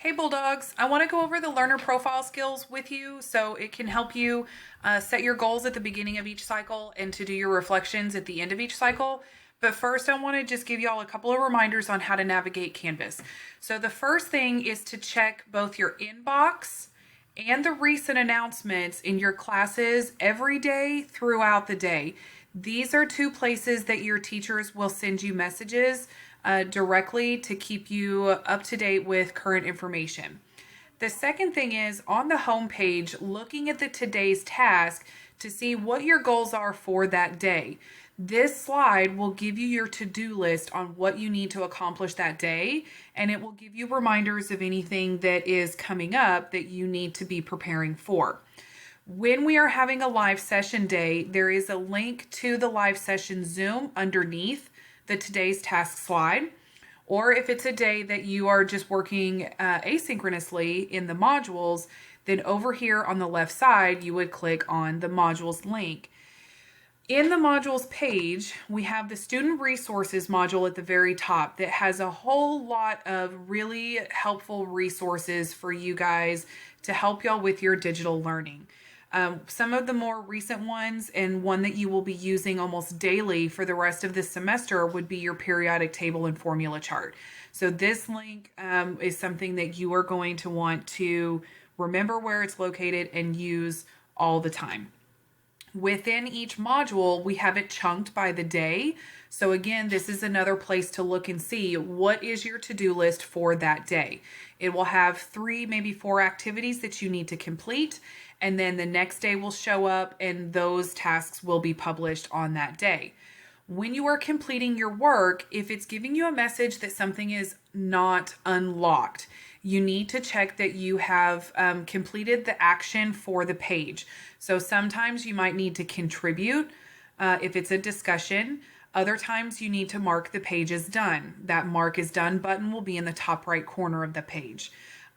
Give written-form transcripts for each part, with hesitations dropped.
Hey Bulldogs, I want to go over the learner profile skills with you so it can help you set your goals at the beginning of each cycle and to do your reflections at the end of each cycle. But first, I want to just give y'all a couple of reminders on how to navigate Canvas. So, the first thing is to check both your inbox and the recent announcements in your classes every day throughout the day. These are two places that your teachers will send you messages directly to keep you up to date with current information. The second thing is on the home page, looking at the today's task to see what your goals are for that day. This slide will give you your to-do list on what you need to accomplish that day, and it will give you reminders of anything that is coming up that you need to be preparing for. When we are having a live session day, there is a link to the live session Zoom underneath the today's task slide. Or if it's a day that you are just working asynchronously in the modules, then over here on the left side, you would click on the modules link. In the modules page, we have the student resources module at the very top that has a whole lot of really helpful resources for you guys to help y'all with your digital learning. Some of the more recent ones, and one that you will be using almost daily for the rest of this semester, would be your periodic table and formula chart. So this link is something that you are going to want to remember where it's located and use all the time. Within each module, we have it chunked by the day. So again, this is another place to look and see what is your to-do list for that day. It will have 3, maybe 4 activities that you need to complete, and then the next day will show up and those tasks will be published on that day. When you are completing your work, if it's giving you a message that something is not unlocked, you need to check that you have completed the action for the page. So sometimes you might need to contribute if it's a discussion. Other times you need to mark the page as done. That mark is done button will be in the top right corner of the page.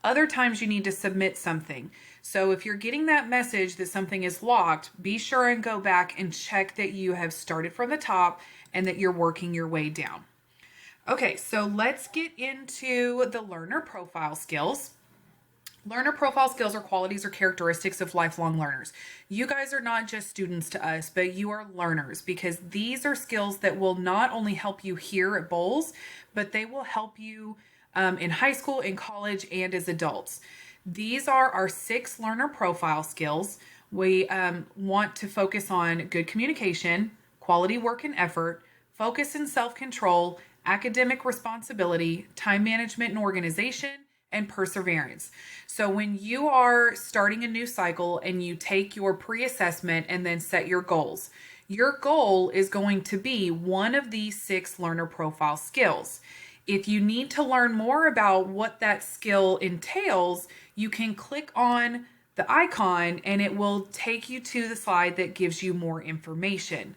Other times you need to submit something. So if you're getting that message that something is locked, be sure and go back and check that you have started from the top and that you're working your way down. Okay, so let's get into the learner profile skills. Learner profile skills are qualities or characteristics of lifelong learners. You guys are not just students to us, but you are learners, because these are skills that will not only help you here at Bowles, but they will help you in high school, in college, and as adults. These are our 6 learner profile skills. We want to focus on good communication, quality work and effort, focus and self-control, academic responsibility, time management and organization, and perseverance. So when you are starting a new cycle and you take your pre-assessment and then set your goals, your goal is going to be one of these 6 learner profile skills. If you need to learn more about what that skill entails, you can click on the icon and it will take you to the slide that gives you more information.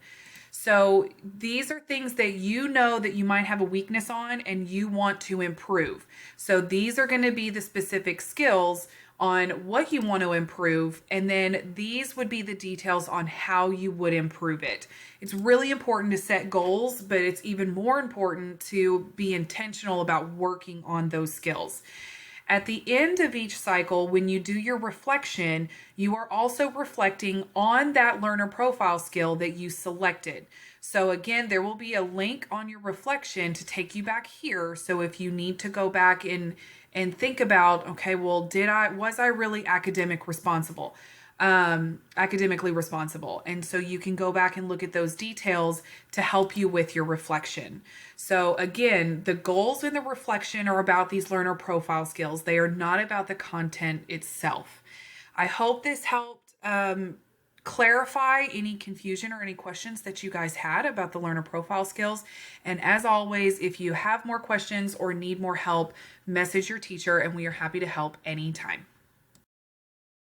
So these are things that you know that you might have a weakness on and you want to improve. So these are going to be the specific skills on what you want to improve, and then these would be the details on how you would improve it. It's really important to set goals, but it's even more important to be intentional about working on those skills. At the end of each cycle, when you do your reflection, you are also reflecting on that learner profile skill that you selected. So again, there will be a link on your reflection to take you back here. So if you need to go back and think about, okay, well, was I really academically responsible? And so you can go back and look at those details to help you with your reflection. So again, the goals in the reflection are about these learner profile skills. They are not about the content itself. I hope this helped clarify any confusion or any questions that you guys had about the learner profile skills. And as always, if you have more questions or need more help, message your teacher and we are happy to help anytime.